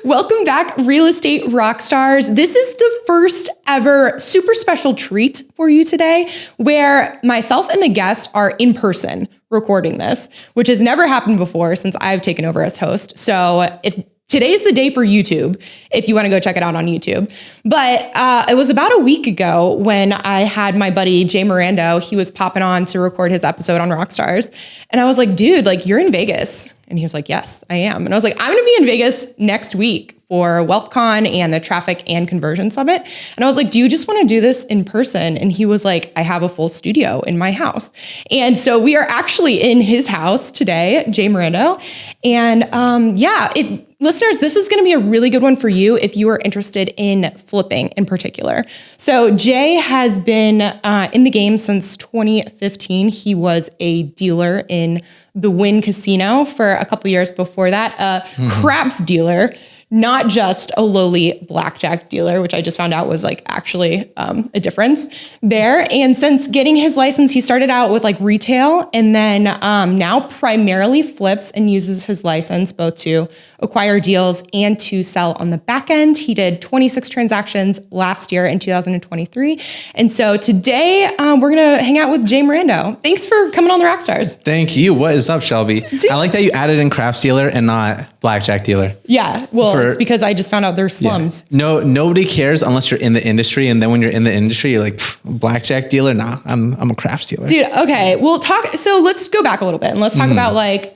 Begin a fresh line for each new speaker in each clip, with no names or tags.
Welcome back, real estate rock stars. This is the first ever super special treat for you today, where myself and the guest are in person recording this, which has never happened before since I've taken over as host. So if today's the day for YouTube, if you want to go check it out on YouTube. But it was about a week ago when I had my buddy, Jay Mirando. He was popping on to record his episode on Rockstars. And I was like, dude, like, you're in Vegas. And he was like, yes, I am. And I was like, I'm going to be in Vegas next week for WealthCon and the Traffic and Conversion Summit. And I was like, do you just want to do this in person? And he was like, I have a full studio in my house. And so we are actually in his house today, Jay Mirando. And listeners, this is going to be a really good one for you if you are interested in flipping in particular. So Jay has been in the game since 2015. He was a dealer in the Wynn Casino for a couple years before that, craps dealer, not just a lowly blackjack dealer, which I just found out was like actually a difference there. And since getting his license, he started out with like retail and then now primarily flips and uses his license both to acquire deals and to sell on the back end. He did 26 transactions last year in 2023. And so today we're going to hang out with Jay Mirando. Thanks for coming on the Rockstars.
Thank you. What is up, Shelby? I like that you added in craps dealer and not blackjack dealer.
Yeah. Well, it's because I just found out there's slums.
Yeah. No, nobody cares unless you're in the industry. And then when you're in the industry, you're like, blackjack dealer? Nah, I'm a craps dealer.
Dude, okay. So let's go back a little bit and let's talk about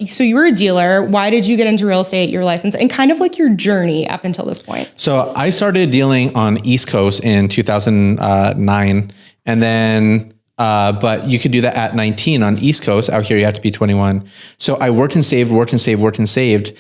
so you were a dealer. Why did you get into real estate, your license, and kind of like your journey up until this point?
So I started dealing on East Coast in 2009. And then, but you could do that at 19 on East Coast. Out here, you have to be 21. So I worked and saved.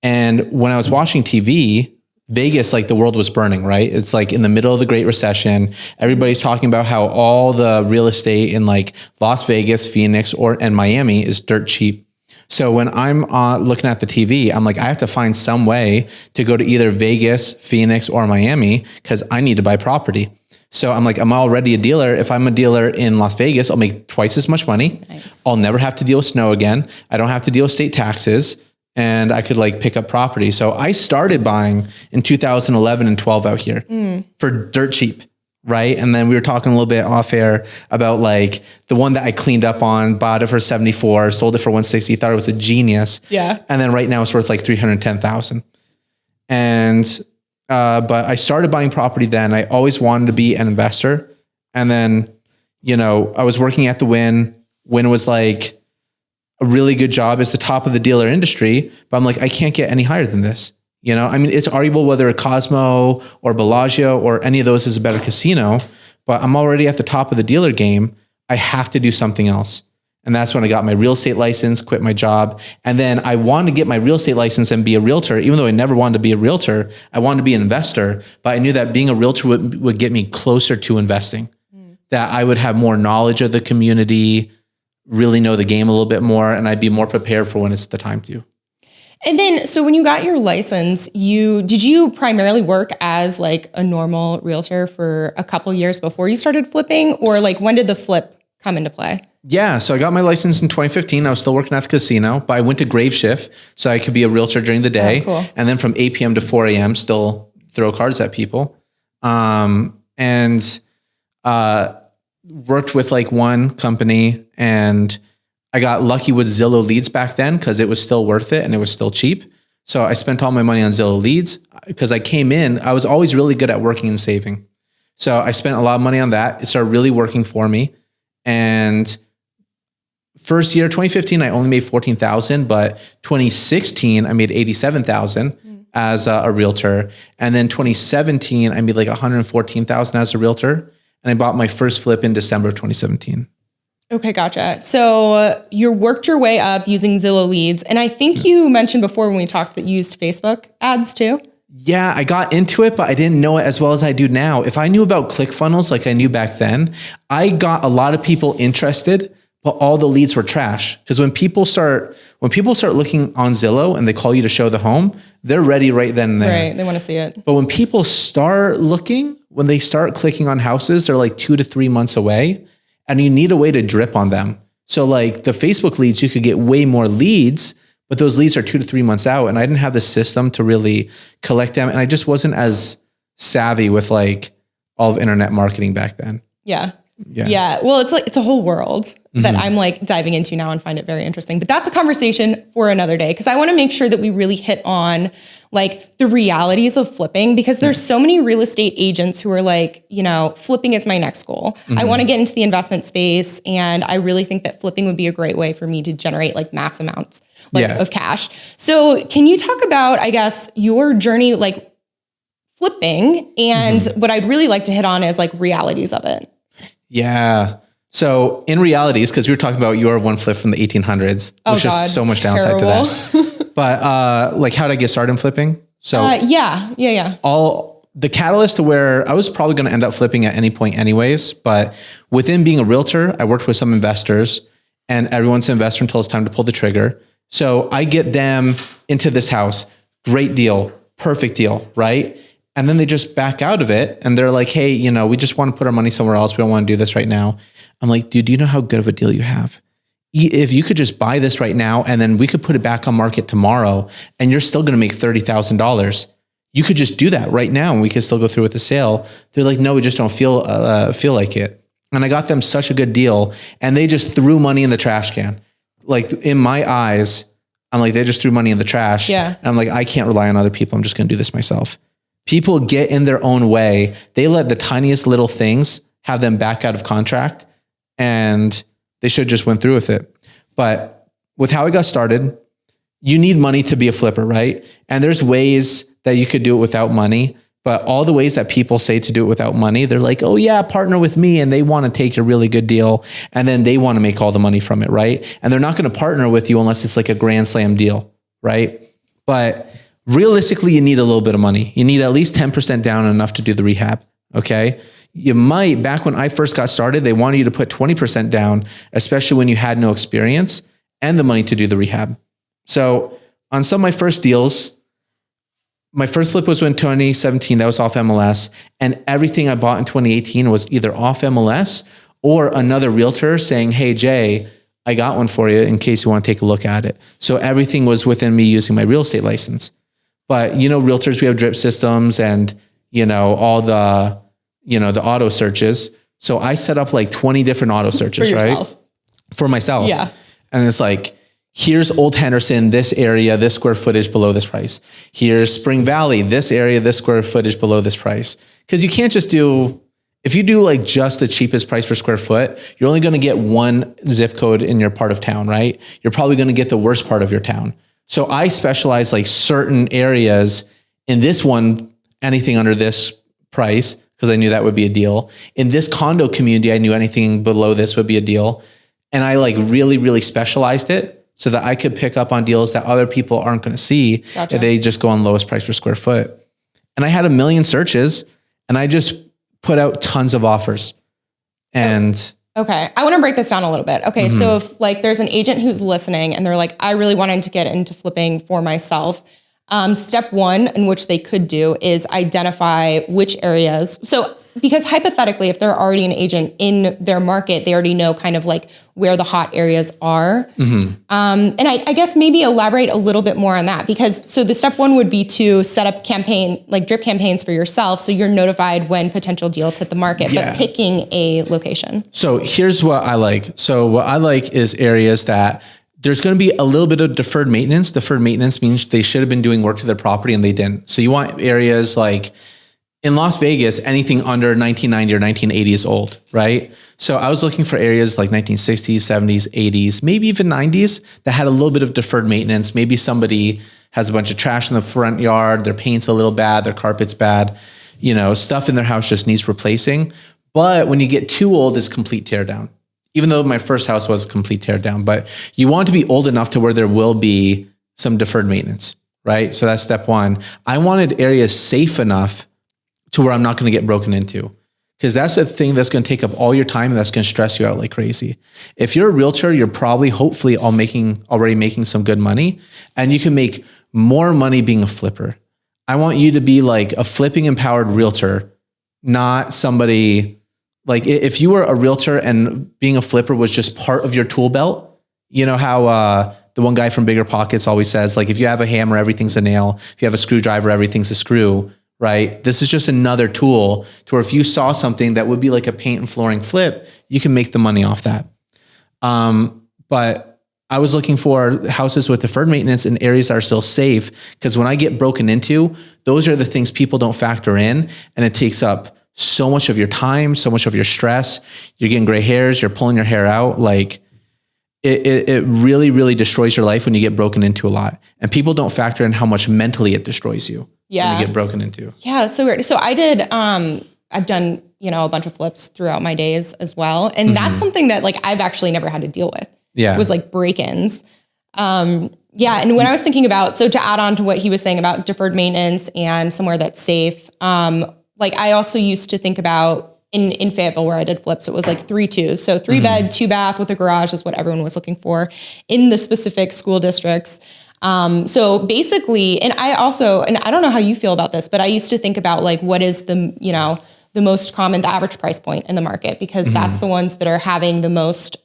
And when I was watching TV, Vegas, like the world was burning, right? It's like in the middle of the Great Recession. Everybody's talking about how all the real estate in like Las Vegas, Phoenix, and Miami is dirt cheap. So when I'm looking at the TV, I'm like, I have to find some way to go to either Vegas, Phoenix, or Miami because I need to buy property. So I'm like, I'm already a dealer. If I'm a dealer in Las Vegas, I'll make twice as much money. Nice. I'll never have to deal with snow again. I don't have to deal with state taxes. And I could like pick up property. So I started buying in 2011 and 12 out here for dirt cheap, right? And then we were talking a little bit off air about like the one that I cleaned up on, bought it for 74, sold it for 160, thought it was a genius.
Yeah.
And then right now it's worth like 310,000. And, but I started buying property then. I always wanted to be an investor. And then, I was working at the Wynn. Wynn was like a really good job as the top of the dealer industry, but I'm like, I can't get any higher than this. I mean, it's arguable whether a Cosmo or Bellagio or any of those is a better casino, but I'm already at the top of the dealer game. I have to do something else. And that's when I got my real estate license, quit my job. And then I wanted to get my real estate license and be a realtor. Even though I never wanted to be a realtor, I wanted to be an investor, but I knew that being a realtor would get me closer to investing, that I would have more knowledge of the community, really know the game a little bit more, and I'd be more prepared for when it's the time to.
And then, so when you got your license, did you primarily work as like a normal realtor for a couple years before you started flipping, or like when did the flip come into play?
Yeah, so I got my license in 2015. I was still working at the casino, but I went to grave shift so I could be a realtor during the day. Oh, cool. And then from 8 p.m. to 4 a.m. still throw cards at people. Worked with like one company, and I got lucky with Zillow leads back then because it was still worth it and it was still cheap. So I spent all my money on Zillow leads because I came in, I was always really good at working and saving. So I spent a lot of money on that. It started really working for me. And first year, 2015, I only made 14,000, but 2016, I made 87,000 as a realtor. And then 2017, I made like 114,000 as a realtor. And I bought my first flip in December of 2017.
Okay, gotcha. So you worked your way up using Zillow leads. And I think you mentioned before when we talked that you used Facebook ads too.
Yeah, I got into it, but I didn't know it as well as I do now. If I knew about ClickFunnels like I knew back then, I got a lot of people interested, but all the leads were trash. Because when people start looking on Zillow and they call you to show the home, they're ready right then and there.
Right, they want to see it.
But when people start looking, when they start clicking on houses, they're like 2 to 3 months away, and you need a way to drip on them. So like the Facebook leads, you could get way more leads, but those leads are 2 to 3 months out, and I didn't have the system to really collect them. And I just wasn't as savvy with like all of internet marketing back then.
Yeah. Well, it's a whole world that I'm like diving into now and find it very interesting, but that's a conversation for another day. Cause I want to make sure that we really hit on like the realities of flipping, because there's so many real estate agents who are like, you know, flipping is my next goal. I want to get into the investment space. And I really think that flipping would be a great way for me to generate like mass amounts of cash. So can you talk about, I guess, your journey, like flipping, and what I'd really like to hit on is like realities of it. Yeah.
So in realities, because we were talking about your one flip from the 1800s, which is so much downside to that. But like, how did I get started in flipping? So all the catalyst to where I was probably going to end up flipping at any point anyways, but within being a realtor, I worked with some investors, and everyone's an investor until it's time to pull the trigger. So I get them into this house, great deal, perfect deal, right? And then they just back out of it and they're like, hey, you know, we just want to put our money somewhere else. We don't want to do this right now. I'm like, dude, do you know how good of a deal you have? If you could just buy this right now and then we could put it back on market tomorrow and you're still going to make $30,000. You could just do that right now and we could still go through with the sale. They're like, no, we just don't feel like it. And I got them such a good deal and they just threw money in the trash can. Like in my eyes, I'm like, they just threw money in the trash.
Yeah.
And I'm like, I can't rely on other people. I'm just going to do this myself. People get in their own way. They let the tiniest little things have them back out of contract, and they should just went through with it. But with how I got started, you need money to be a flipper, right? And there's ways that you could do it without money, but all the ways that people say to do it without money, they're like, oh yeah, partner with me. And they want to take a really good deal. And then they want to make all the money from it, right? And they're not going to partner with you unless it's like a grand slam deal, right? But realistically, you need a little bit of money. You need at least 10% down enough to do the rehab. Okay. You might, back when I first got started, they wanted you to put 20% down, especially when you had no experience and the money to do the rehab. So on some of my first deals, my first flip was in 2017, that was off MLS. And everything I bought in 2018 was either off MLS or another realtor saying, hey, Jay, I got one for you in case you want to take a look at it. So everything was within me using my real estate license. But, you know, realtors, we have drip systems and, you know, all the, you know, the auto searches. So I set up like 20 different auto searches, right? For myself.
Yeah.
And it's like, here's Old Henderson, this area, this square footage below this price. Here's Spring Valley, this area, this square footage below this price. Because you can't just do, if you do like just the cheapest price per square foot, you're only going to get one zip code in your part of town, right? You're probably going to get the worst part of your town. So I specialize like certain areas in this one, anything under this price, because I knew that would be a deal. In this condo community, I knew anything below this would be a deal. And I like really, really specialized it so that I could pick up on deals that other people aren't going to see. Gotcha. If they just go on lowest price per square foot. And I had 1 million searches and I just put out tons of offers. And
okay. I want to break this down a little bit. Okay. So if like there's an agent who's listening and they're like, I really wanted to get into flipping for myself. Step one in which they could do is identify which areas. So because hypothetically, if they're already an agent in their market, they already know kind of like where the hot areas are. And I guess maybe elaborate a little bit more on that, because so the step one would be to set up campaign, like drip campaigns for yourself. So you're notified when potential deals hit the market, but picking a location. So
here's what I like. So what I like is areas that there's going to be a little bit of deferred maintenance. Deferred maintenance means they should have been doing work to their property and they didn't. So you want areas like in Las Vegas, anything under 1990 or 1980 is old, right? So I was looking for areas like 1960s, 70s, 80s, maybe even 90s that had a little bit of deferred maintenance. Maybe somebody has a bunch of trash in the front yard, their paint's a little bad, their carpet's bad, you know, stuff in their house just needs replacing. But when you get too old, it's complete tear down. Even though my first house was a complete tear down, but you want to be old enough to where there will be some deferred maintenance, right? So that's step one. I wanted areas safe enough to where I'm not going to get broken into, because that's the thing that's going to take up all your time and that's going to stress you out like crazy. If you're a realtor, you're probably hopefully already making some good money, and you can make more money being a flipper. I want you to be like a flipping empowered realtor, not somebody like if you were a realtor and being a flipper was just part of your tool belt. You know how the one guy from Bigger Pockets always says, like, if you have a hammer, everything's a nail. If you have a screwdriver, everything's a screw, right? This is just another tool to where if you saw something that would be like a paint and flooring flip, you can make the money off that. But I was looking for houses with deferred maintenance in areas that are still safe, because when I get broken into, those are the things people don't factor in, and it takes up so much of your time, so much of your stress. You're getting gray hairs, you're pulling your hair out. Like it really, really destroys your life when you get broken into a lot. And people don't factor in how much mentally it destroys you when you get broken into.
Yeah, it's so weird. So I did, I've done, a bunch of flips throughout my days as well. And that's something that like I've actually never had to deal with. Was like break-ins. And when I was thinking about, so to add on to what he was saying about deferred maintenance and somewhere that's safe, like I also used to think about in Fayetteville where I did flips, it was like 3-2. So 3-bed, 2-bath with a garage is what everyone was looking for in the specific school districts. So basically, and I don't know how you feel about this, but I used to think about like, what is the most common, the average price point in the market, because that's the ones that are having the most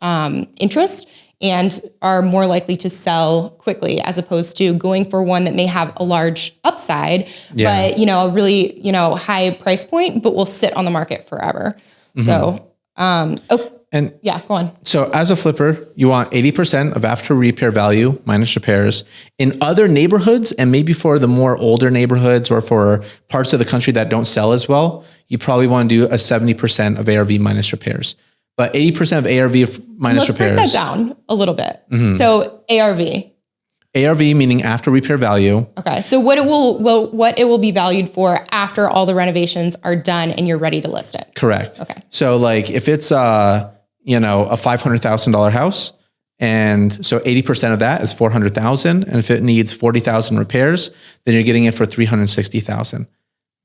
interest and are more likely to sell quickly, as opposed to going for one that may have a large upside, but a really, high price point, but will sit on the market forever. So, go on.
So as a flipper, you want 80% of after repair value minus repairs. In other neighborhoods, and maybe for the more older neighborhoods or for parts of the country that don't sell as well, you probably want to do a 70% of ARV minus repairs. But 80% of ARV minus repairs.
Let's break that down a little bit. So ARV
meaning after repair value.
Okay. So what it will be valued for after all the renovations are done and you're ready to list it.
Correct.
Okay.
So like if it's a $500,000 house, and so 80% of that is 400,000, and if it needs 40,000 repairs, then you're getting it for 360,000.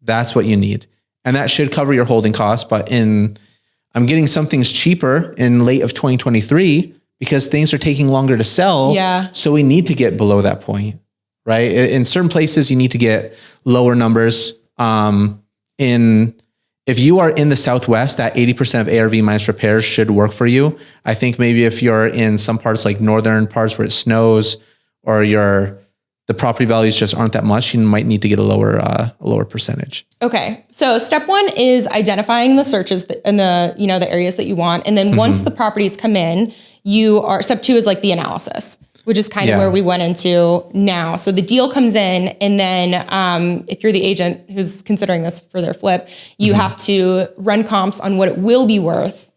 That's what you need. And that should cover your holding costs, but I'm getting some things cheaper in late of 2023 because things are taking longer to sell.
Yeah.
So we need to get below that point, right? In certain places, you need to get lower numbers. If you are in the Southwest, that 80% of ARV minus repairs should work for you. I think maybe if you're in some parts like northern parts where it snows, or the property values just aren't that much, you might need to get a lower percentage.
Okay. So step 1 is identifying the searches in the areas that you want. And then once the properties come in, step 2 is like the analysis, which is kind of where we went into now. So the deal comes in, and then if you're the agent who's considering this for their flip, you have to run comps on what it will be worth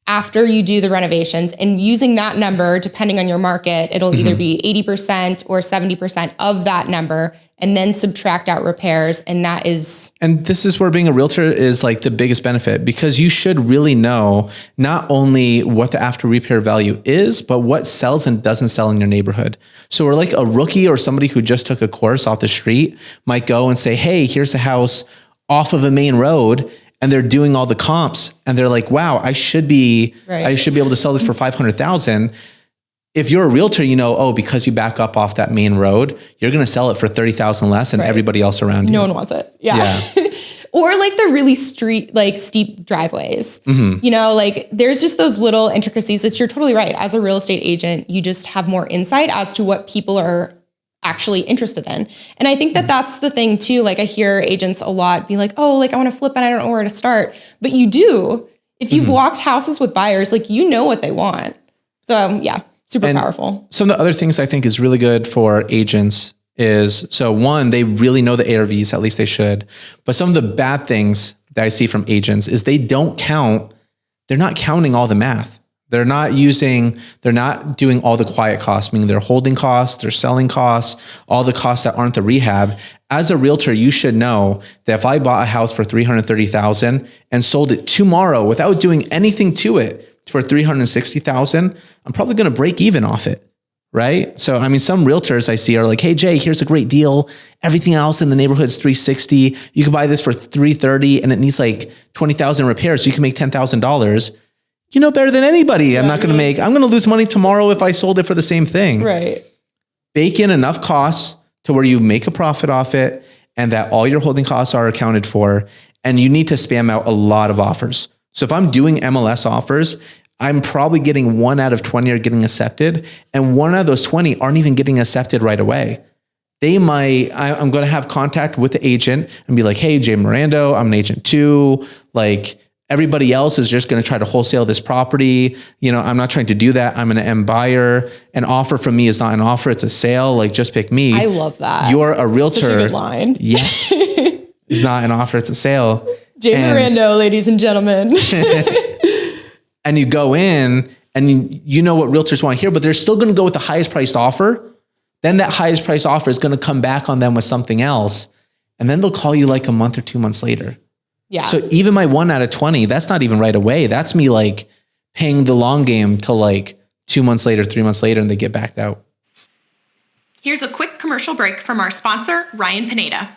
after you do the renovations, and using that number, depending on your market, it'll either be 80% or 70% of that number, and then subtract out repairs. And this is where being a realtor is like the biggest benefit, because you should really know not only what the after repair value is, but what sells and doesn't sell in your neighborhood. So we're like a rookie or somebody who just took a course off the street might go and say, hey, here's a house off of a main road, and they're doing all the comps, and they're like, wow, I should be able to sell this for 500,000. If you're a realtor, because you back up off that main road, you're going to sell it for 30,000 less than everybody else around you. No one wants it. Yeah. Or like the really steep driveways, there's just those little intricacies that you're totally right. As a real estate agent, you just have more insight as to what people are actually interested in. And I think that that's the thing too. Like I hear agents a lot be like, oh, like I want to flip and I don't know where to start. But you do. If you've walked houses with buyers, like you know what they want. So super powerful.
Some of the other things I think is really good for agents is, so one, they really know the ARVs, at least they should. But some of the bad things that I see from agents is they're not counting all the math. They're not doing all the quiet costs, meaning their holding costs, their selling costs, all the costs that aren't the rehab. As a realtor, you should know that if I bought a house for $330,000 and sold it tomorrow without doing anything to it for $360,000, I'm probably going to break even off it, right? So, I mean, some realtors I see are like, hey, Jay, here's a great deal. Everything else in the neighborhood is $360,000. You can buy this for $330,000 and it needs like 20,000 repairs, so you can make $10,000. You know better than anybody. I'm going to lose money tomorrow if I sold it for the same thing.
Right.
Bake in enough costs to where you make a profit off it and that all your holding costs are accounted for. And you need to spam out a lot of offers. So if I'm doing MLS offers, I'm probably getting 1 out of 20 are getting accepted, and 1 out of those 20 aren't even getting accepted right away. I'm going to have contact with the agent and be like, hey, Jay Mirando, I'm an agent too. Like, everybody else is just going to try to wholesale this property. I'm not trying to do that. I'm an M buyer. An offer from me is not an offer. It's a sale. Like, just pick me.
I love that.
You're a realtor.
Such a good line.
Yes. It's not an offer. It's a sale.
Jay Mirando, ladies and gentlemen.
And you go in and you know what realtors want to hear, but they're still going to go with the highest priced offer. Then that highest price offer is going to come back on them with something else. And then they'll call you like a month or 2 months later.
Yeah.
So even my 1 out of 20, that's not even right away. That's me like paying the long game till like 2 months later, 3 months later, and they get backed out.
Here's a quick commercial break from our sponsor, Ryan Pineda.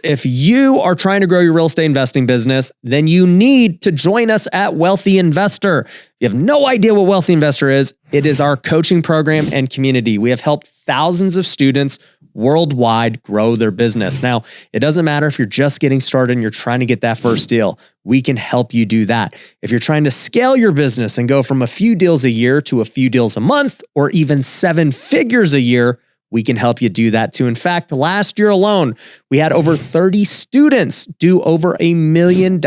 If you are trying to grow your real estate investing business, then you need to join us at Wealthy Investor. If you have no idea what Wealthy Investor is, it is our coaching program and community. We have helped thousands of students worldwide grow their business. Now, it doesn't matter if you're just getting started and you're trying to get that first deal. We can help you do that. If you're trying to scale your business and go from a few deals a year to a few deals a month, or even 7 figures a year, we can help you do that too. In fact, last year alone, we had over 30 students do over $1 million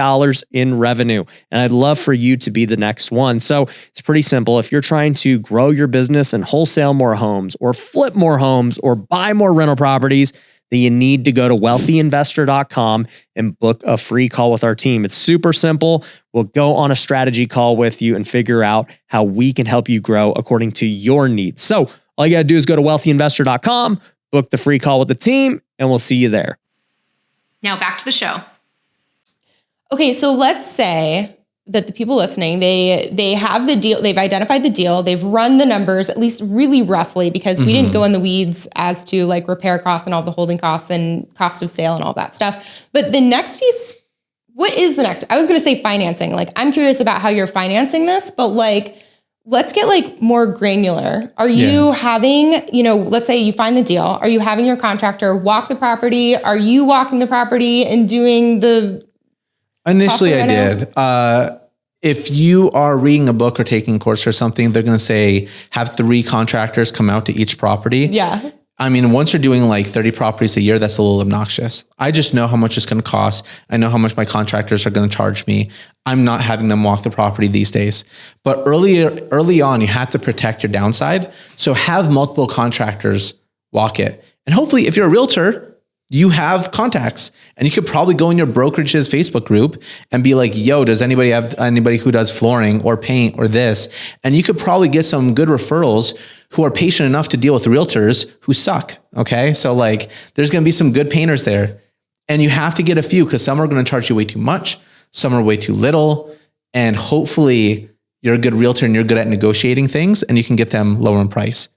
in revenue. And I'd love for you to be the next one. So it's pretty simple. If you're trying to grow your business and wholesale more homes or flip more homes or buy more rental properties, then you need to go to wealthyinvestor.com and book a free call with our team. It's super simple. We'll go on a strategy call with you and figure out how we can help you grow according to your needs. So all you got to do is go to wealthyinvestor.com, book the free call with the team, and we'll see you there.
Now back to the show. Okay, so let's say that the people listening, they have the deal, they've identified the deal, they've run the numbers, at least really roughly, because we didn't go in the weeds as to like repair costs and all the holding costs and cost of sale and all that stuff. But the next piece, what is the next? I was going to say financing. Like, I'm curious about how you're financing this, but like, let's get like more granular. Are you having, let's say you find the deal. Are you having your contractor walk the property? Are you walking the property and doing the...
Initially I did. If you are reading a book or taking a course or something, they're going to say, have 3 contractors come out to each property.
Yeah.
I mean, once you're doing like 30 properties a year, that's a little obnoxious. I just know how much it's going to cost. I know how much my contractors are going to charge me. I'm not having them walk the property these days. But early on, you have to protect your downside. So have multiple contractors walk it. And hopefully, if you're a realtor, you have contacts, and you could probably go in your brokerage's Facebook group and be like, yo, does anybody have anybody who does flooring or paint or this? And you could probably get some good referrals who are patient enough to deal with realtors who suck. Okay. So like, there's going to be some good painters there, and you have to get a few, because some are going to charge you way too much. Some are way too little. And hopefully you're a good realtor and you're good at negotiating things, and you can get them lower in price.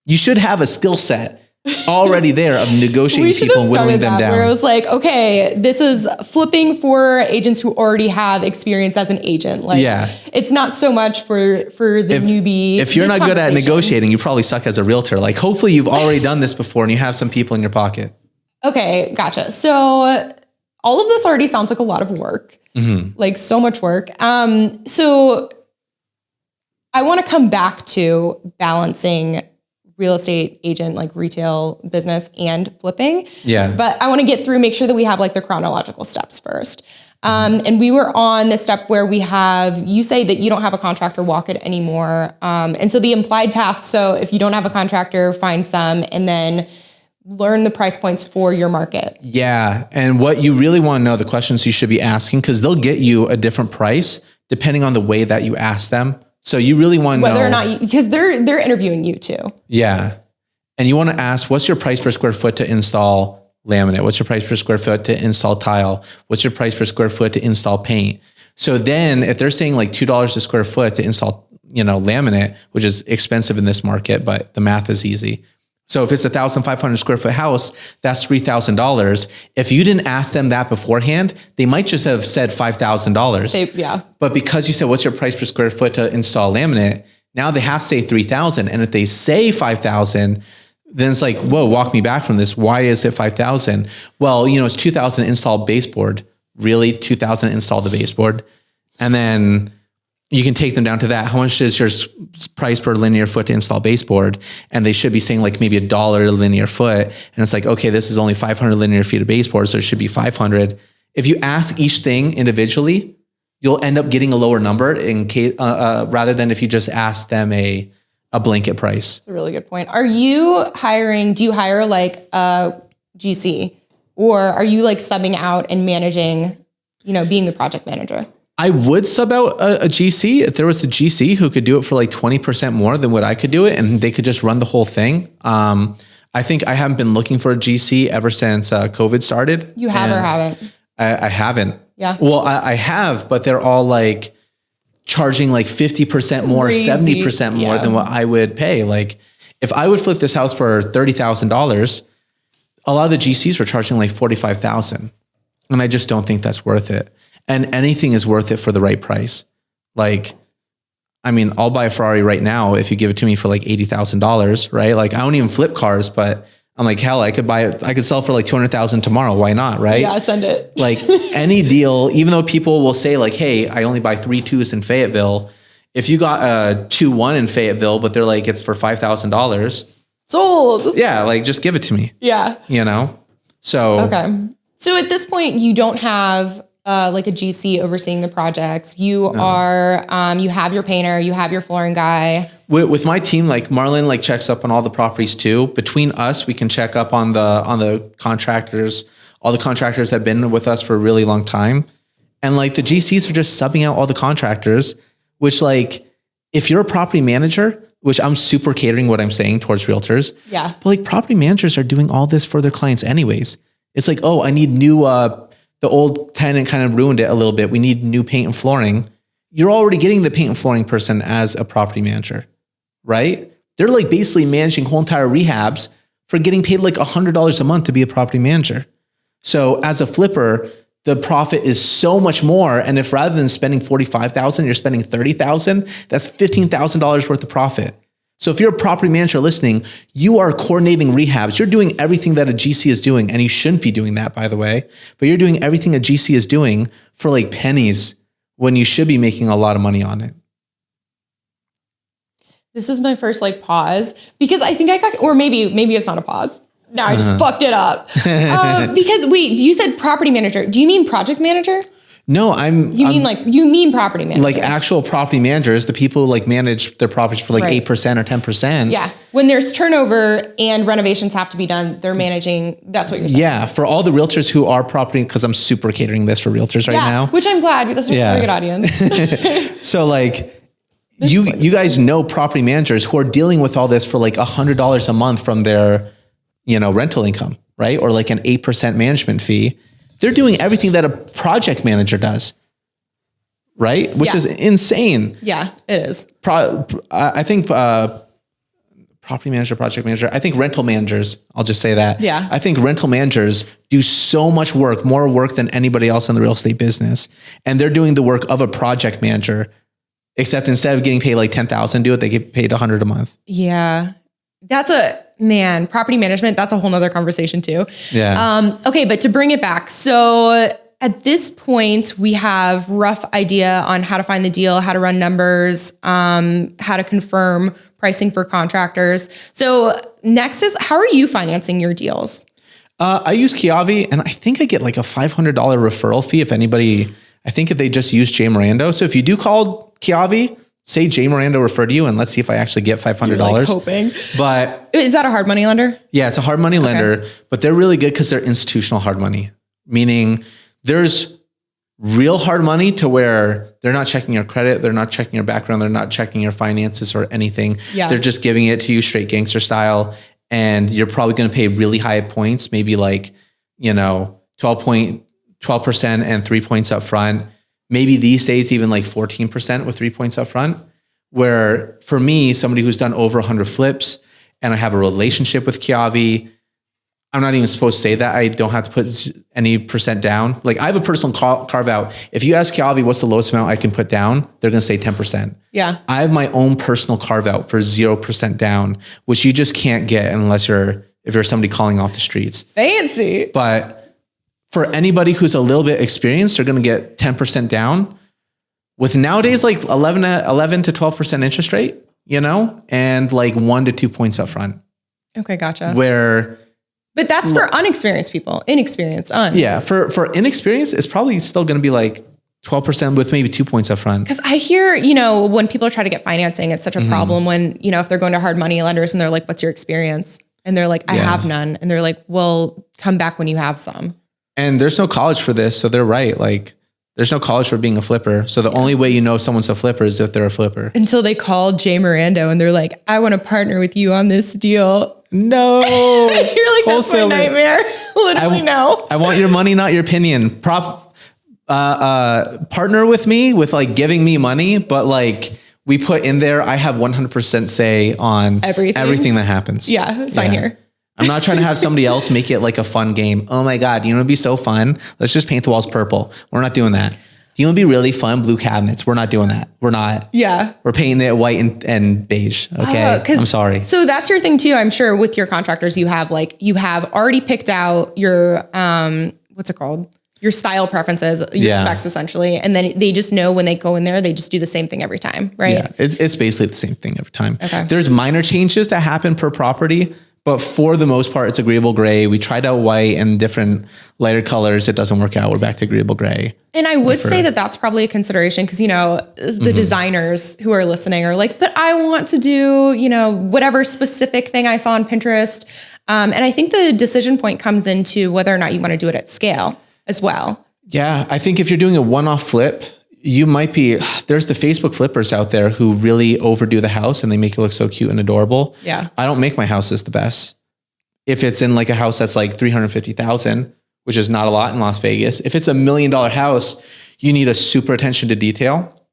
You should have a skill set already there of negotiating people and whittling them down.
Where it was like, okay, this is flipping for agents who already have experience as an agent. Like, it's not so much for the newbie.
If you're not good at negotiating, you probably suck as a realtor. Like, hopefully you've already done this before and you have some people in your pocket.
Okay, gotcha. So all of this already sounds like a lot of work, like so much work. So I want to come back to balancing real estate agent, like retail business and flipping.
Yeah.
But I want to get through, make sure that we have like the chronological steps first. And we were on the step where you say that you don't have a contractor walk it anymore. And so the implied task, so if you don't have a contractor, find some, and then learn the price points for your market.
Yeah. And what you really want to know, the questions you should be asking, because they'll get you a different price depending on the way that you ask them. So you really want to know
whether or not, because they're interviewing you too.
Yeah. And you want to ask, what's your price per square foot to install laminate? What's your price per square foot to install tile? What's your price per square foot to install paint? So then if they're saying like $2 a square foot to install, laminate, which is expensive in this market, but the math is easy. So if it's 1,500 square foot house, that's $3,000. If you didn't ask them that beforehand, they might just have said $5,000.
Yeah.
But because you said, what's your price per square foot to install laminate? Now they have to say 3,000. And if they say 5,000, then it's like, whoa, walk me back from this. Why is it 5,000? Well, it's 2,000 install baseboard. Really? 2,000 install the baseboard. And then you can take them down to that. How much is your price per linear foot to install baseboard? And they should be saying like maybe $1 a linear foot. And it's like, okay, this is only 500 linear feet of baseboard, so it should be 500. If you ask each thing individually, you'll end up getting a lower number in case, rather than if you just ask them a blanket price.
That's a really good point. Do you hire like a GC, or are you like subbing out and managing, being the project manager?
I would sub out a GC if there was a GC who could do it for like 20% more than what I could do it, and they could just run the whole thing. I think I haven't been looking for a GC ever since COVID started.
You have or haven't?
I haven't.
Yeah.
Well, I have, but they're all like charging like 50% more,
Crazy.
70% more than what I would pay. Like if I would flip this house for $30,000, a lot of the GCs were charging like $45,000. And I just don't think that's worth it. And anything is worth it for the right price. Like, I mean, I'll buy a Ferrari right now if you give it to me for like $80,000, right? Like I don't even flip cars, but I'm like, hell, I could sell for like 200,000 tomorrow. Why not? Right?
Yeah, send it.
Like any deal, even though people will say like, hey, I only buy 3 2s in Fayetteville. If you got a 2-1 in Fayetteville, but they're like, it's for $5,000.
Sold.
Yeah. Like just give it to me.
Yeah.
So.
Okay. So at this point you don't have like a GC overseeing the projects. You have your painter, you have your flooring guy.
With my team, like Marlon, like checks up on all the properties too. Between us, we can check up on the contractors. All the contractors have been with us for a really long time, and like the GCs are just subbing out all the contractors. Which like, if you're a property manager, which I'm super catering what I'm saying towards realtors.
Yeah.
But like property managers are doing all this for their clients anyways. It's like, oh, I need new. The old tenant kind of ruined it a little bit. We need new paint and flooring. You're already getting the paint and flooring person as a property manager, right? They're like basically managing whole entire rehabs for getting paid like $100 a month to be a property manager. So as a flipper, the profit is so much more. And if rather than spending $45,000, you're spending $30,000, that's $15,000 worth of profit. So if you're a property manager listening, you are coordinating rehabs. You're doing everything that a GC is doing. And you shouldn't be doing that, by the way, but you're doing everything a GC is doing for like pennies when you should be making a lot of money on it.
This is my first like pause because I think or maybe it's not a pause. No, I just fucked it up. Because wait, you said property manager. Do you mean project manager?
No, you
mean property manager.
Like actual property managers, the people who like manage their properties for like 8% or 10%.
Yeah. When there's turnover and renovations have to be done, they're managing. That's what you're saying.
Yeah. For all the realtors who are property, because I'm super catering this for realtors right now.
Which I'm glad. That's a very good audience.
So like you guys know property managers who are dealing with all this for like $100 a month from their, rental income, right? Or like an 8% management fee. They're doing everything that a project manager does, right? Which is insane.
Yeah, it is.
I think property manager, project manager, I think rental managers, I'll just say that.
Yeah.
I think rental managers do so much work, more work than anybody else in the real estate business. And they're doing the work of a project manager, except instead of getting paid like $10,000 to do it, they get paid $100 a month.
Yeah. Property management, that's a whole nother conversation too.
Yeah.
Okay, but to bring it back. So at this point, we have rough idea on how to find the deal, how to run numbers, how to confirm pricing for contractors. So next is, how are you financing your deals?
I use Kiavi, and I think I get like a $500 referral fee if they just use Jay Mirando. So if you do call Kiavi, say Jay Mirando referred to you, and let's see if I actually get $500.
Like hoping.
But
is that a hard money lender?
Yeah, it's a hard money lender, but they're really good because they're institutional hard money, meaning there's real hard money to where they're not checking your credit, they're not checking your background, they're not checking your finances or anything.
Yeah.
They're just giving it to you straight gangster style, and you're probably going to pay really high points, maybe like 12% and 3 points up front. Maybe these days, even like 14% with 3 points up front, where for me, somebody who's done over 100 flips and I have a relationship with Kiavi, I'm not even supposed to say that. I don't have to put any percent down. Like I have a personal carve out. If you ask Kiavi, what's the lowest amount I can put down? They're going to say 10%.
Yeah.
I have my own personal carve out for 0% down, which you just can't get unless if you're somebody calling off the streets.
Fancy.
But for anybody who's a little bit experienced, they're going to get 10% down. with nowadays like 11 to 12% interest rate, and like 1 to 2 points up front.
Okay, gotcha.
But
that's for inexperienced people.
Yeah, for inexperienced, it's probably still going to be like 12% with maybe 2 points up front.
Because I hear, when people try to get financing, it's such a problem when, if they're going to hard money lenders and they're like, what's your experience? And they're like, I have none. And they're like, well, come back when you have some. And
there's no college for this. So they're right. Like, there's no college for being a flipper. So the only way someone's a flipper is if they're a flipper.
Until they call Jay Mirando and they're like, I want to partner with you on this deal.
No.
You're like, that's my nightmare. Literally, no.
I want your money, not your opinion. Partner with me with like giving me money, but like we put in there, I have 100% say on everything that happens.
Yeah. Sign here.
I'm not trying to have somebody else make it like a fun game. Oh my God, it'd be so fun. Let's just paint the walls purple. We're not doing that. You want to be really fun, blue cabinets. We're not doing that. We're not.
Yeah.
We're painting it white and beige. Okay. I'm sorry.
So that's your thing too. I'm sure with your contractors, you have already picked out your, what's it called? Your style preferences, your specs essentially. And then they just know when they go in there, they just do the same thing every time, right?
Yeah. It's basically the same thing every time.
Okay.
There's minor changes that happen per property, but for the most part, it's agreeable gray. We tried out white and different lighter colors. It doesn't work out. We're back to agreeable gray.
And I would say that that's probably a consideration because, the designers who are listening are like, but I want to do, whatever specific thing I saw on Pinterest. And I think the decision point comes into whether or not you want to do it at scale as well.
Yeah. I think if you're doing a one-off flip, you might be, there's the Facebook flippers out there who really overdo the house and they make it look so cute and adorable.
Yeah.
I don't make my houses the best. If it's in like a house that's like 350,000, which is not a lot in Las Vegas. If it's $1 million house, you need a super attention to detail.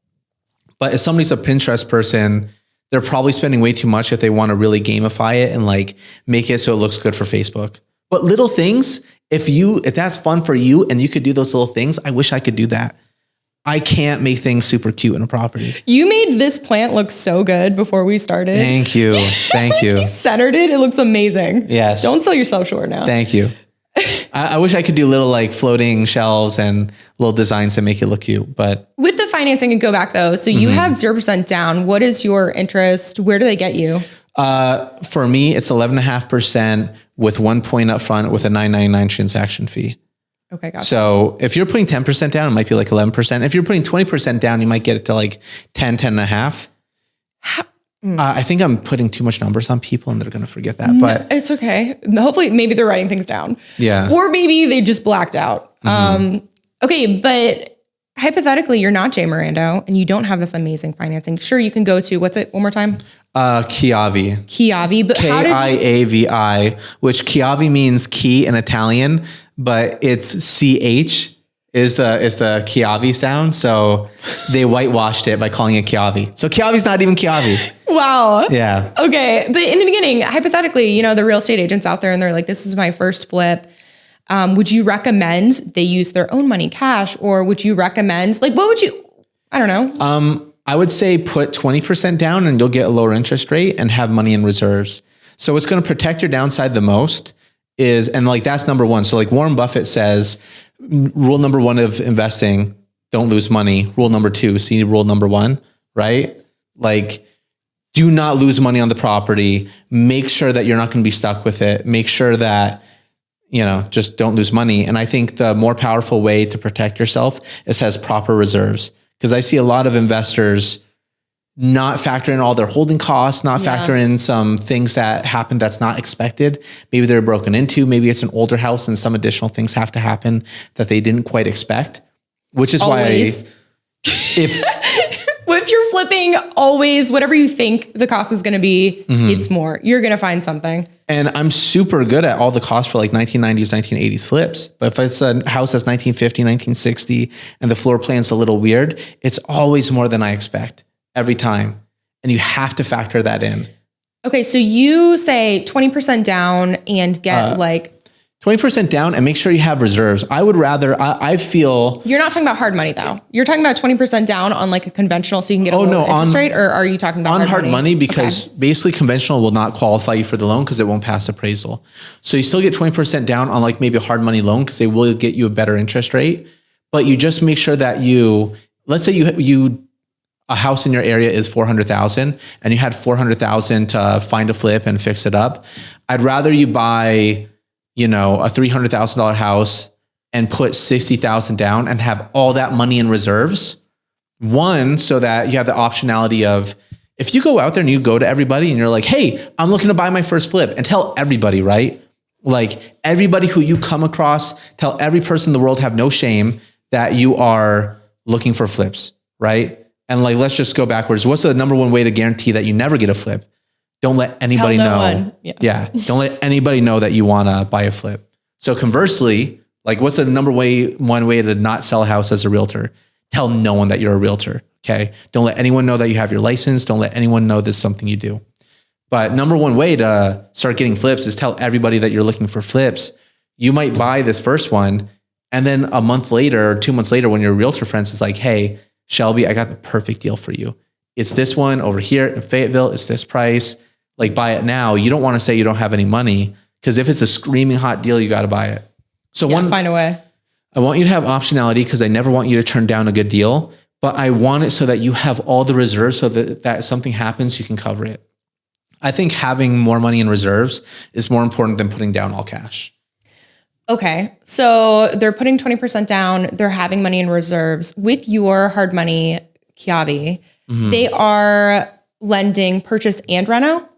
But if somebody's a Pinterest person, they're probably spending way too much if they want to really gamify it and like make it so it looks good for Facebook. But little things, if that's fun for you and you could do those little things, I wish I could do that. I can't make things super cute in a property.
You made this plant look so good before we started.
Thank you. Thank you.
You centered it. It looks amazing.
Yes.
Don't sell yourself short now.
Thank you. I wish I could do little like floating shelves and little designs that make it look cute, but.
With the financing and go back though. So you have 0% down. What is your interest? Where do they get you?
For me, it's 11.5% with 1 point up front with a $9.99 transaction fee.
Okay, gotcha.
So if you're putting 10% down, it might be like 11%. If you're putting 20% down, you might get it to like 10.5. I think I'm putting too much numbers on people and they're going to forget that, but
it's okay. Hopefully maybe they're writing things down.
Yeah.
Or maybe they just blacked out. Okay. But hypothetically, you're not Jay Mirando and you don't have this amazing financing. Sure. You can go to, what's it one more time?
Chiavi.
But
Kiavi, which Chiavi means key in Italian, but it's CH is the Chiavi sound. So they whitewashed it by calling it Chiavi. So Chiavi's not even Chiavi.
Wow.
Yeah.
Okay. But in the beginning, hypothetically, the real estate agents out there and they're like, this is my first flip. Would you recommend they use their own money cash or would you recommend what would you, I don't know.
I would say put 20% down and you'll get a lower interest rate and have money in reserves. So what's going to protect your downside the most is, and like that's number one. So like Warren Buffett says, rule number one of investing, don't lose money. Rule number two, see rule number one, right? Like do not lose money on the property. Make sure that you're not going to be stuck with it. Make sure that, just don't lose money. And I think the more powerful way to protect yourself is has proper reserves. Because I see a lot of investors not factor in all their holding costs, not factor in some things that happen that's not expected. Maybe they're broken into, maybe it's an older house and some additional things have to happen that they didn't quite expect, which is
always.
why if
you're flipping always, whatever you think the cost is going to be, it's more. You're going to find something.
And I'm super good at all the costs for like 1990s, 1980s flips. But if it's a house that's 1950, 1960, and the floor plan's a little weird, it's always more than I expect every time. And you have to factor that in. Okay.
So you say 20% down and get
20% down and make sure you have reserves. I would rather, I feel.
You're not talking about hard money though. You're talking about 20% down on like a conventional so you can get a lower interest rate, or are you talking about
hard money? Because basically conventional will not qualify you for the loan because it won't pass appraisal. So you still get 20% down on like maybe a hard money loan because they will get you a better interest rate. But you just make sure that you let's say a house in your area is 400,000 and you had 400,000 to find a flip and fix it up. I'd rather you buy, a $300,000 house and put 60,000 down and have all that money in reserves. One, so that you have the optionality of, if you go out there and you go to everybody and you're like, hey, I'm looking to buy my first flip, and tell everybody, right? Like everybody who you come across, tell every person in the world, have no shame that you are looking for flips, right? And like, let's just go backwards. What's the number one way to guarantee that you never get a flip? Don't let anybody know. Yeah. Don't let anybody know that you want to buy a flip. So conversely, like what's the one way to not sell a house as a realtor? Tell no one that you're a realtor. Okay. Don't let anyone know that you have your license. Don't let anyone know this is something you do. But number one way to start getting flips is tell everybody that you're looking for flips. You might buy this first one, and then a month later or 2 months later, when your realtor friends is like, hey, Shelby, I got the perfect deal for you. It's this one over here in Fayetteville. It's this price. Like, buy it now. You don't want to say you don't have any money, because if it's a screaming hot deal, you got to buy it. So
find a way.
I want you to have optionality, because I never want you to turn down a good deal, but I want it so that you have all the reserves so that something happens, you can cover it. I think having more money in reserves is more important than putting down all cash.
Okay. So they're putting 20% down. They're having money in reserves. With your hard money, Kiavi, they are lending purchase and reno?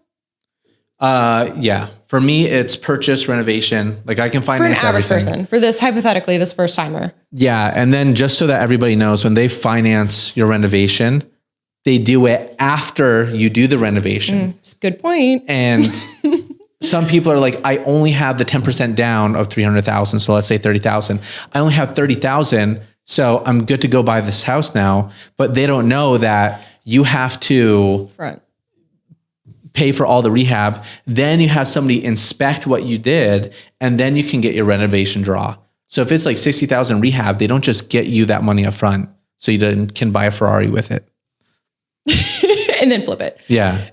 Yeah. For me, it's purchase, renovation. Like I can finance
for an average
everything.
person. For this, hypothetically, this first timer.
Yeah. And then just so that everybody knows, when they finance your renovation, they do it after you do the renovation.
That's a good point.
And some people are like, I only have the 10% down of 300,000. So let's say 30,000. I only have 30,000. So I'm good to go buy this house now. But they don't know that you have to pay for all the rehab. Then you have somebody inspect what you did, and then you can get your renovation draw. So if it's like 60,000 rehab, they don't just get you that money up front. So you can buy a Ferrari with it.
And then flip it.
Yeah.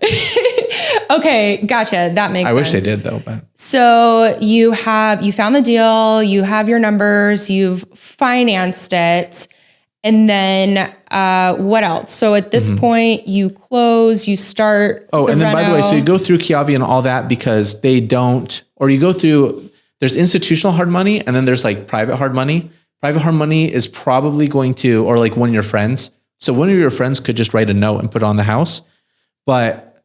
Okay, gotcha. That makes sense.
I wish they did though, but.
So you found the deal, you have your numbers, you've financed it, and then what else? So at this point, you close, you start.
Oh, and then by the way, so you go through Kiavi and all that because they don't, or you go through, there's institutional hard money and then there's like private hard money. Private hard money is probably going to, or like one of your friends. So one of your friends could just write a note and put it on the house. But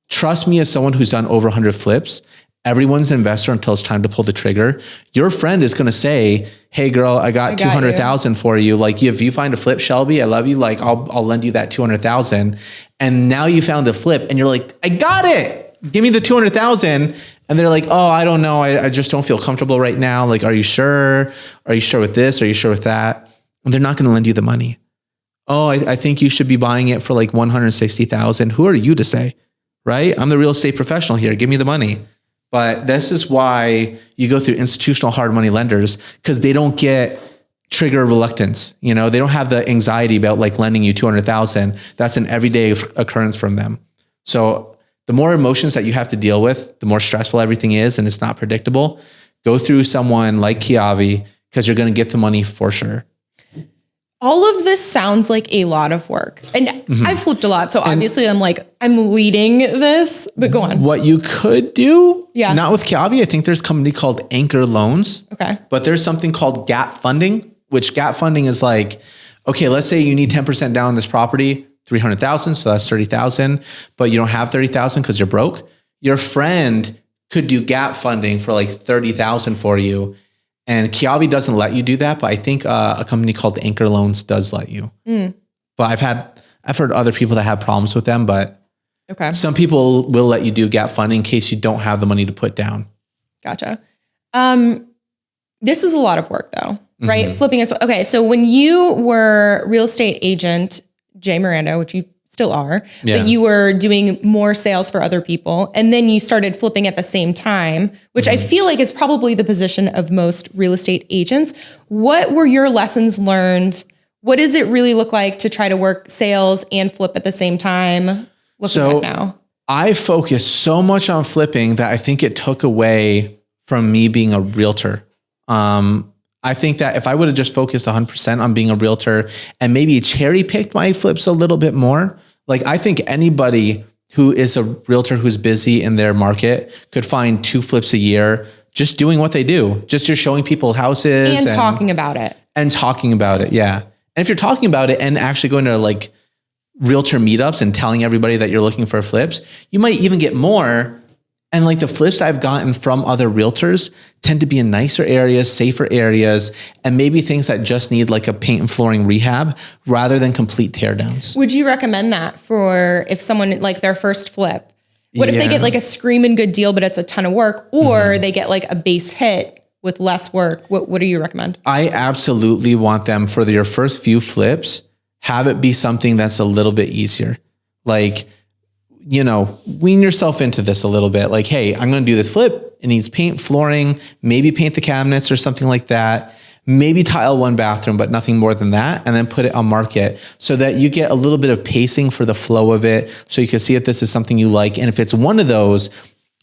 trust me, as someone who's done over 100 flips, everyone's an investor until it's time to pull the trigger. Your friend is going to say, hey girl, I got 200,000 for you. Like if you find a flip, Shelby, I love you. Like I'll lend you that 200,000. And now you found the flip and you're like, I got it. Give me the 200,000. And they're like, oh, I don't know. I just don't feel comfortable right now. Like, are you sure? Are you sure with this? Are you sure with that? And they're not going to lend you the money. Oh, I think you should be buying it for like 160,000. Who are you to say, right? I'm the real estate professional here. Give me the money. But this is why you go through institutional hard money lenders, because they don't get trigger reluctance. You know, they don't have the anxiety about like lending you 200,000. That's an everyday occurrence from them. So the more emotions that you have to deal with, the more stressful everything is, and it's not predictable. Go through someone like Kiavi, because you're going to get the money for sure.
All of this sounds like a lot of work. And I've flipped a lot. So obviously I'm leading this, but go on.
What you could do, not with Kiavi, I think there's a company called Anchor Loans.
Okay.
But there's something called gap funding, which gap funding is like, okay, let's say you need 10% down on this property, 300,000. So that's 30,000, but you don't have 30,000 because you're broke. Your friend could do gap funding for like 30,000 for you. And Kiavi doesn't let you do that, but I think a company called Anchor Loans does let you. But I've heard other people that have problems with them, but some people will let you do gap funding in case you don't have the money to put down.
Gotcha. This is a lot of work though, right? Flipping is okay. So when you were real estate agent, Jay Mirando, which you still are, but you were doing more sales for other people. And then you started flipping at the same time, which I feel like is probably the position of most real estate agents. What were your lessons learned? What does it really look like to try to work sales and flip at the same time? Looking back now.
I focused so much on flipping that I think it took away from me being a realtor. I think that if I would have just focused 100% on being a realtor and maybe cherry picked my flips a little bit more, like I think anybody who is a realtor who's busy in their market could find 2 flips a year just doing what they do. Just you're showing people houses
and talking about it.
And talking about it. Yeah. And if you're talking about it and actually going to like realtor meetups and telling everybody that you're looking for flips, you might even get more. And like the flips I've gotten from other realtors tend to be in nicer areas, safer areas, and maybe things that just need like a paint and flooring rehab rather than complete teardowns.
Would you recommend that for if someone like their first flip? What if they get like a screaming good deal, but it's a ton of work, or they get like a base hit with less work? What do you recommend?
I absolutely want them for your first few flips, have it be something that's a little bit easier. Like, you know, wean yourself into this a little bit. Like, hey, I'm going to do this flip. It needs paint, flooring, maybe paint the cabinets or something like that. Maybe tile 1 bathroom, but nothing more than that. And then put it on market so that you get a little bit of pacing for the flow of it. So you can see if this is something you like. And if it's one of those,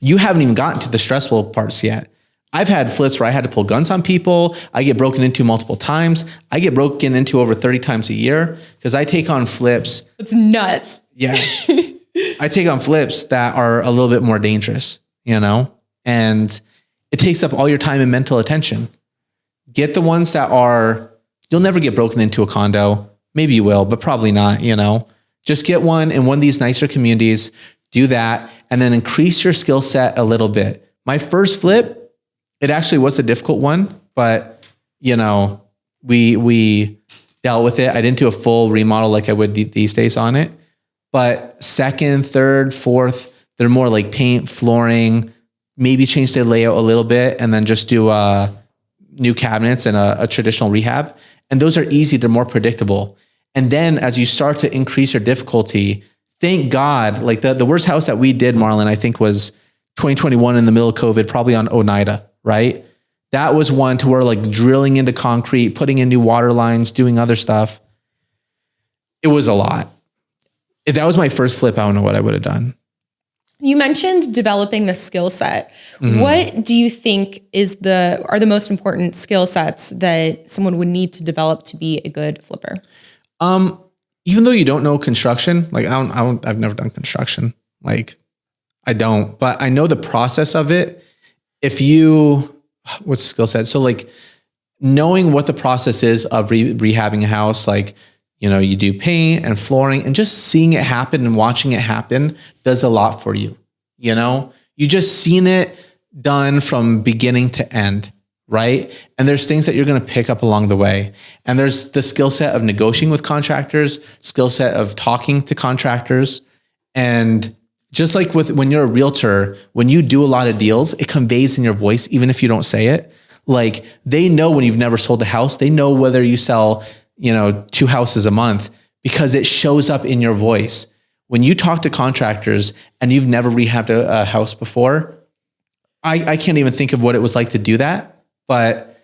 you haven't even gotten to the stressful parts yet. I've had flips where I had to pull guns on people. I get broken into multiple times. I get broken into over 30 times a year because I take on flips.
It's nuts.
Yeah. I take on flips that are a little bit more dangerous, you know, and it takes up all your time and mental attention. Get the ones that are, you'll never get broken into a condo. Maybe you will, but probably not, you know. Just get one in one of these nicer communities, do that, and then increase your skill set a little bit. My first flip, it actually was a difficult one, but, you know, we dealt with it. I didn't do a full remodel like I would these days on it. But second, third, fourth, they're more like paint, flooring, maybe change the layout a little bit, and then just do new cabinets and a traditional rehab. And those are easy. They're more predictable. And then as you start to increase your difficulty, thank God, like the worst house that we did, Marlon, I think was 2021 in the middle of COVID, probably on Oneida, right? That was one to where like drilling into concrete, putting in new water lines, doing other stuff. It was a lot. If that was my first flip, I don't know what I would have done.
You mentioned developing the skill set. What do you think are the most important skill sets that someone would need to develop to be a good flipper?
Even though you don't know construction, like I've never done construction. Like I don't, but I know the process of it. What's the skill set? So like knowing what the process is of rehabbing a house, like, you know, you do paint and flooring, and just seeing it happen and watching it happen does a lot for you. You know, you just seen it done from beginning to end, right? And there's things that you're going to pick up along the way. And there's the skill set of negotiating with contractors, skill set of talking to contractors. And just like when you're a realtor, when you do a lot of deals, it conveys in your voice, even if you don't say it. Like they know when you've never sold a house, they know whether you sell, 2 houses a month because it shows up in your voice. When you talk to contractors and you've never rehabbed a house before, I can't even think of what it was like to do that, but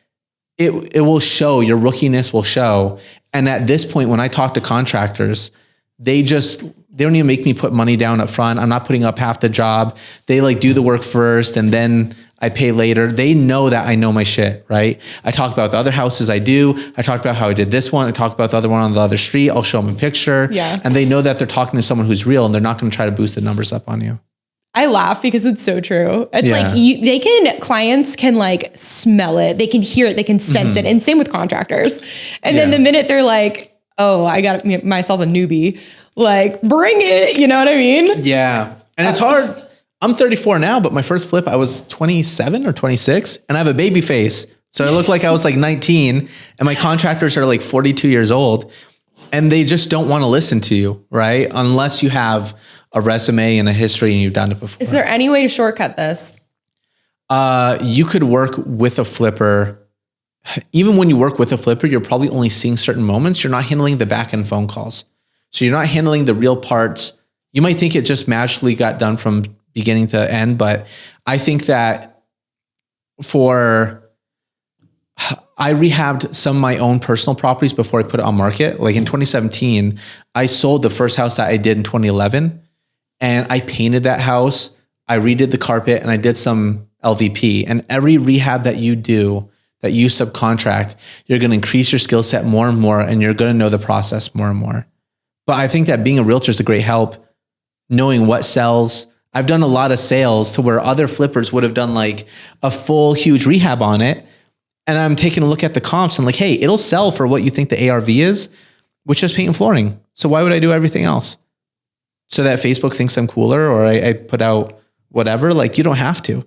it will show, your rookiness will show. And at this point, when I talk to contractors, they don't even make me put money down up front. I'm not putting up half the job. They like do the work first and then I pay later. They know that I know my shit, right? I talk about the other houses I do. I talked about how I did this one. I talked about the other one on the other street. I'll show them a picture.
Yeah.
And they know that they're talking to someone who's real and they're not going to try to boost the numbers up on you.
I laugh because it's so true. It's like clients can like smell it. They can hear it. They can sense it. And same with contractors. And then the minute they're like, oh, I got myself a newbie, like bring it. You know what I mean?
Yeah. And it's hard. I'm 34 now, but my first flip, I was 27 or 26 and I have a baby face. So I look like I was like 19 and my contractors are like 42 years old and they just don't want to listen to you, right? Unless you have a resume and a history and you've done it before.
Is there any way to shortcut this?
You could work with a flipper. Even when you work with a flipper, you're probably only seeing certain moments. You're not handling the back end phone calls. So you're not handling the real parts. You might think it just magically got done from beginning to end, but I think that I rehabbed some of my own personal properties before I put it on market. Like in 2017, I sold the first house that I did in 2011 and I painted that house. I redid the carpet and I did some LVP, and every rehab that you do, that you subcontract, you're going to increase your skill set more and more, and you're going to know the process more and more. But I think that being a realtor is a great help, knowing what sells. I've done a lot of sales to where other flippers would have done like a full huge rehab on it. And I'm taking a look at the comps and like, hey, it'll sell for what you think the ARV is, which is paint and flooring. So why would I do everything else? So that Facebook thinks I'm cooler, or I put out whatever. Like, you don't have to.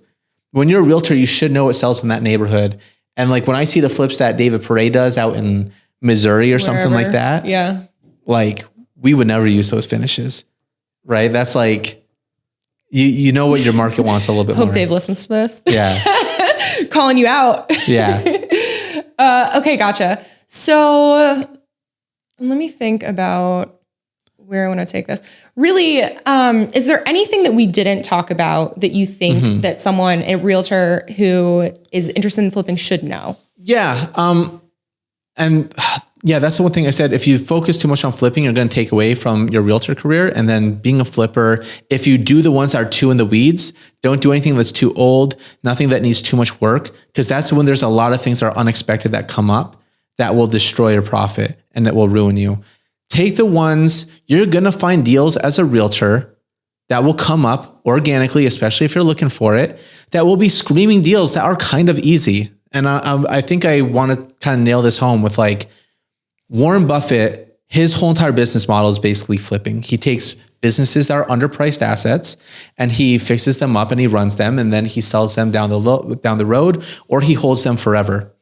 When you're a realtor, you should know what sells in that neighborhood. And like when I see the flips that David Perret does out in Missouri or something like that,
yeah,
like we would never use those finishes, right? That's like, you know what your market wants a little bit more.
Hope Dave listens to this.
Yeah.
Calling you out.
Yeah.
Okay, gotcha. So let me think about where I want to take this. Really, is there anything that we didn't talk about that you think that someone, a realtor who is interested in flipping, should know?
Yeah. And yeah, that's the one thing I said. If you focus too much on flipping, you're going to take away from your realtor career. And then being a flipper, if you do the ones that are too in the weeds, don't do anything that's too old, nothing that needs too much work, because that's when there's a lot of things that are unexpected that come up that will destroy your profit and that will ruin you. Take the ones you're going to find deals as a realtor that will come up organically, especially if you're looking for it, that will be screaming deals that are kind of easy. And I think I want to kind of nail this home with like Warren Buffett. His whole entire business model is basically flipping. He takes businesses that are underpriced assets and he fixes them up and he runs them, and then he sells them down the road, or he holds them forever.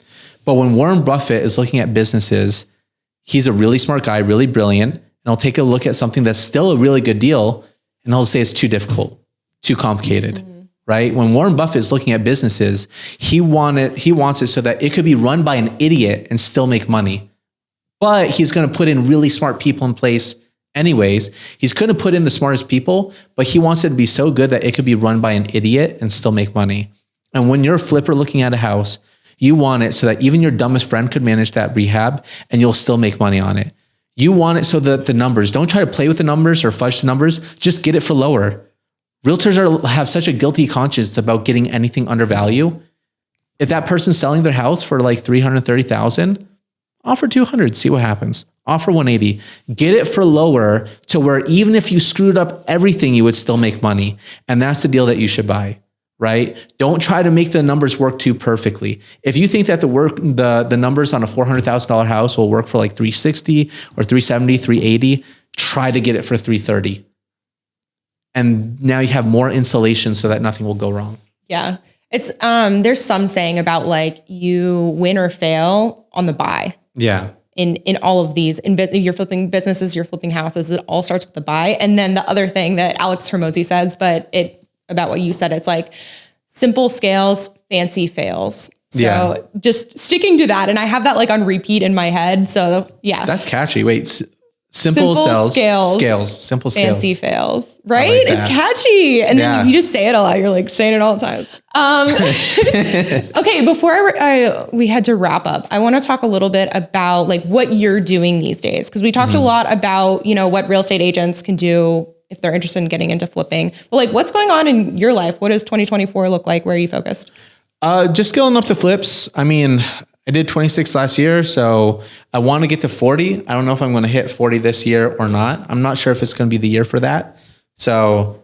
But when Warren Buffett is looking at businesses, he's a really smart guy, really brilliant, and he'll take a look at something that's still a really good deal and he'll say it's too difficult, too complicated, right? When Warren Buffett is looking at businesses, he wants it so that it could be run by an idiot and still make money. But he's going to put in really smart people in place anyways. He's going to put in the smartest people, but he wants it to be so good that it could be run by an idiot and still make money. And when you're a flipper looking at a house, you want it so that even your dumbest friend could manage that rehab and you'll still make money on it. You want it so that the numbers, don't try to play with the numbers or fudge the numbers, just get it for lower. Realtors have such a guilty conscience about getting anything under value. If that person's selling their house for like $330,000, offer 200, see what happens. Offer 180, get it for lower to where even if you screwed up everything, you would still make money. And that's the deal that you should buy. Right? Don't try to make the numbers work too perfectly. If you think that the numbers on a $400,000 house will work for like 360 or 370, 380, try to get it for 330. And now you have more insulation so that nothing will go wrong.
Yeah. It's there's some saying about like you win or fail on the buy.
Yeah.
In all of these, you're flipping businesses, you're flipping houses, it all starts with the buy. And then the other thing that Alex Hormozi says, about what you said, it's like simple scales, fancy fails. So just sticking to that. And I have that like on repeat in my head. So yeah.
That's catchy. Wait, simple scales, simple scales.
Fancy fails, right? It's catchy. And then you just say it a lot. You're like saying it all the time. Okay. Before we had to wrap up, I want to talk a little bit about like what you're doing these days. Cause we talked a lot about, what real estate agents can do if they're interested in getting into flipping. But like, what's going on in your life? What does 2024 look like? Where are you focused?
Just scaling up to flips. I mean, I did 26 last year, so I want to get to 40. I don't know if I'm going to hit 40 this year or not. I'm not sure if it's going to be the year for that. So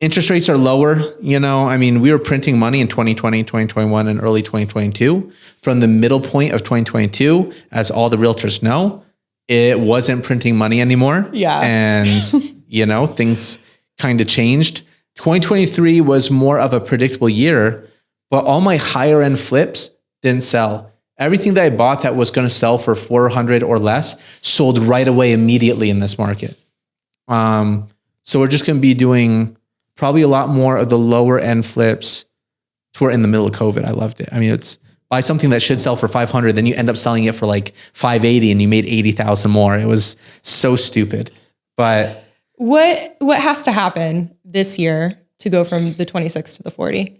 interest rates are lower. I mean, we were printing money in 2020, 2021, and early 2022. From the middle point of 2022, as all the realtors know, it wasn't printing money anymore.
Yeah.
And, things kind of changed. 2023 was more of a predictable year, but all my higher end flips didn't sell. Everything that I bought that was going to sell for 400 or less sold right away immediately in this market. So we're just going to be doing probably a lot more of the lower end flips. We're in the middle of COVID. I loved it. I mean, it's buy something that should sell for 500, then you end up selling it for like 580 and you made 80,000 more. It was so stupid. But
what has to happen this year to go from the 26 to the 40?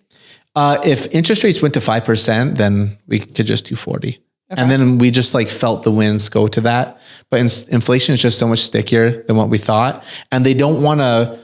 If interest rates went to 5%, then we could just do 40. Okay. And then we just like felt the winds go to that. But inflation is just so much stickier than what we thought. And they don't want to,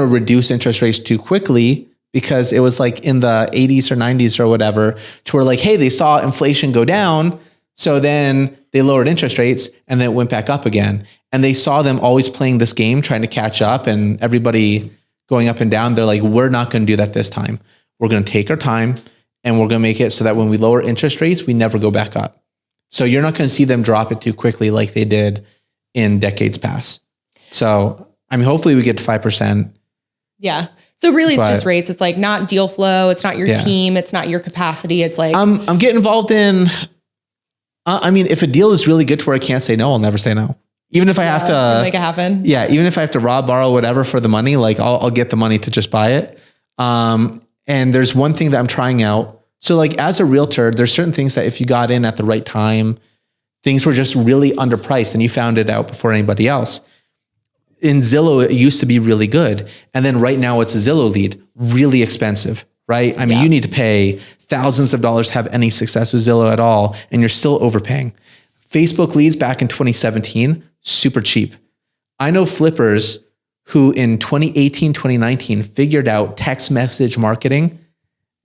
reduce interest rates too quickly because it was like in the 80s or 90s or whatever, to where like, hey, they saw inflation go down. So then they lowered interest rates and then it went back up again. And they saw them always playing this game, trying to catch up and everybody going up and down. They're like, we're not going to do that this time. We're going to take our time and we're going to make it so that when we lower interest rates, we never go back up. So you're not going to see them drop it too quickly like they did in decades past. So, I mean, hopefully we get to 5%.
Yeah. So really it's just rates. It's like not deal flow. It's not your team. It's not your capacity. It's like,
I'm getting involved in, I mean, if a deal is really good to where I can't say no, I'll never say no. Even if I have to
make it happen.
Yeah. Even if I have to rob, borrow, whatever for the money, like I'll get the money to just buy it. And there's one thing that I'm trying out. So like as a realtor, there's certain things that if you got in at the right time, things were just really underpriced and you found it out before anybody else. In Zillow, it used to be really good. And then right now it's a Zillow lead, really expensive, right? I mean, you need to pay thousands of dollars to have any success with Zillow at all. And you're still overpaying. Facebook leads back in 2017, super cheap. I know flippers who in 2018, 2019 figured out text message marketing,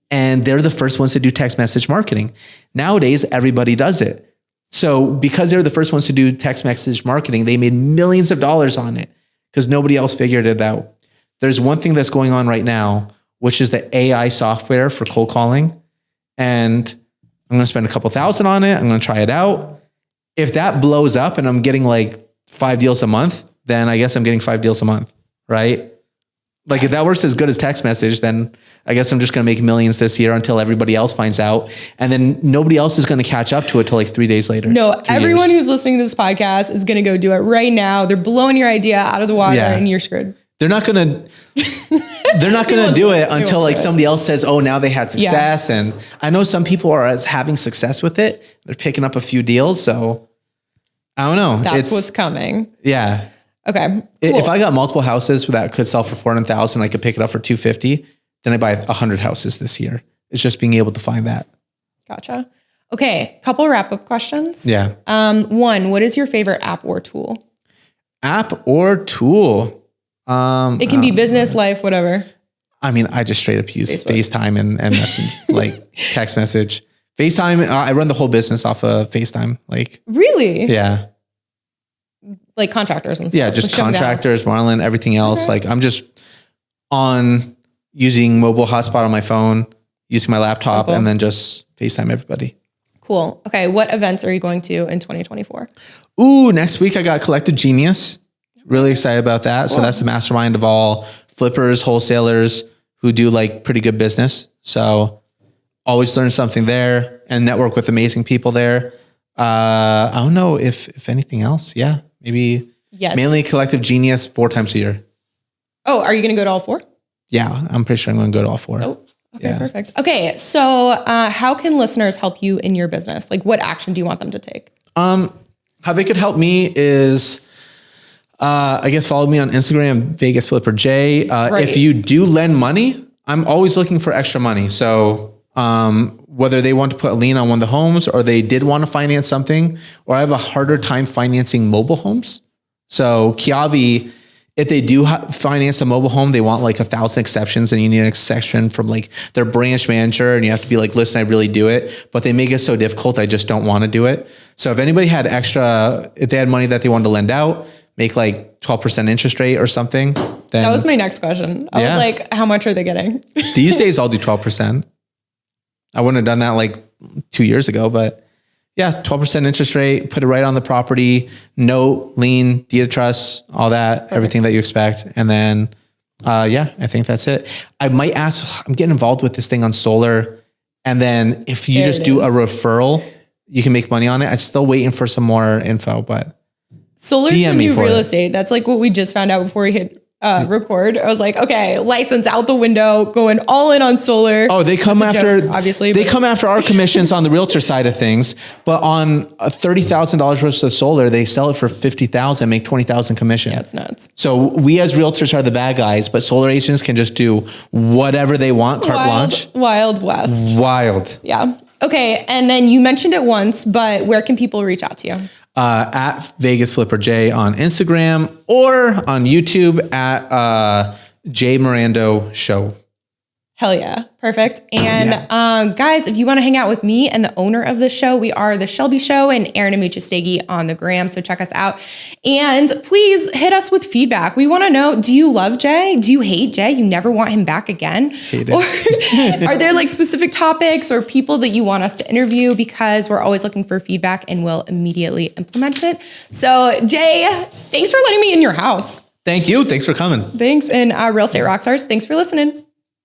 and they're the first ones to do text message marketing. Nowadays, everybody does it. So because they're the first ones to do text message marketing, they made millions of dollars on it because nobody else figured it out. There's one thing that's going on right now, which is the AI software for cold calling. And I'm going to spend a couple thousand on it. I'm going to try it out. If that blows up and I'm getting like 5 deals a month, then I guess I'm getting 5 deals a month, right? Like if that works as good as text message, then I guess I'm just going to make millions this year until everybody else finds out. And then nobody else is going to catch up to it till like 3 days later.
No, everyone who's listening to this podcast is going to go do it right now. They're blowing your idea out of the water and you're screwed.
They're not going to do it until like somebody else says, oh, now they had success. And I know some people are having success with it. They're picking up a few deals. So I don't know.
That's what's coming.
Yeah.
Okay. Cool.
If I got multiple houses that could sell for 400,000, I could pick it up for 250. Then I buy 100 houses this year. It's just being able to find that.
Gotcha. Okay. Couple wrap up questions.
Yeah.
One, what is your favorite app or tool?
App or tool?
It can be business, life, whatever.
I mean, I just straight up use FaceTime and message, like text message. FaceTime, I run the whole business off of FaceTime. Like,
really?
Yeah.
Like contractors and stuff.
Yeah, just contractors, Marlon, everything else. Okay. Like I'm just on using mobile hotspot on my phone, using my laptop, and then just FaceTime everybody.
Cool. Okay. What events are you going to in 2024?
Ooh, next week I got Collective Genius. Really excited about that. Cool. So that's the mastermind of all flippers, wholesalers who do like pretty good business. So always learn something there and network with amazing people there. I don't know if anything else. Yeah. Maybe mainly Collective Genius 4 times a year.
Oh, are you going to go to all 4?
Yeah, I'm pretty sure I'm going to go to all 4.
Oh, okay, perfect. Okay, so how can listeners help you in your business? Like what action do you want them to take?
How they could help me is, I guess, follow me on Instagram, Vegas Flipper J. If you do lend money, I'm always looking for extra money. So whether they want to put a lien on one of the homes or they did want to finance something, or I have a harder time financing mobile homes. So Kiavi, if they do finance a mobile home, they want like 1,000 exceptions and you need an exception from like their branch manager and you have to be like, listen, I really do it, but they make it so difficult. I just don't want to do it. So if anybody had if they had money that they wanted to lend out, make like 12% interest rate or something. Then
that was my next question. I was like, how much are they getting?
These days I'll do 12%. I wouldn't have done that like 2 years ago, but yeah, 12% interest rate, put it right on the property, note, lien, deed of trust, all that, everything that you expect. And then, I think that's it. I might ask, I'm getting involved with this thing on solar. And then if you just do a referral, you can make money on it. I'm still waiting for some more info, but
solar's the new real estate. That's like what we just found out before we hit record. I was like, okay, license out the window, going all in on solar.
Oh, they come after, obviously. They come after our commissions on the realtor side of things, but on $30,000 worth of solar, they sell it for $50,000, make $20,000 commission.
Yeah, it's nuts.
So we as realtors are the bad guys, but solar agents can just do whatever they want, carte blanche.
Wild West.
Wild.
Yeah. Okay. And then you mentioned it once, but where can people reach out to you?
At Vegas Flipper J on Instagram or on YouTube at Jay Mirando Show.
Hell yeah. Perfect. And guys, if you want to hang out with me and the owner of the show, we are The Shelby Show and Aaron and Muchastegi on the gram. So check us out. And please hit us with feedback. We want to know, do you love Jay? Do you hate Jay? You never want him back again?
Hate it.
Or are there like specific topics or people that you want us to interview? Because we're always looking for feedback and we'll immediately implement it. So Jay, thanks for letting me in your house.
Thank you. Thanks for coming.
Thanks. And Real Estate Rockstars, thanks for listening.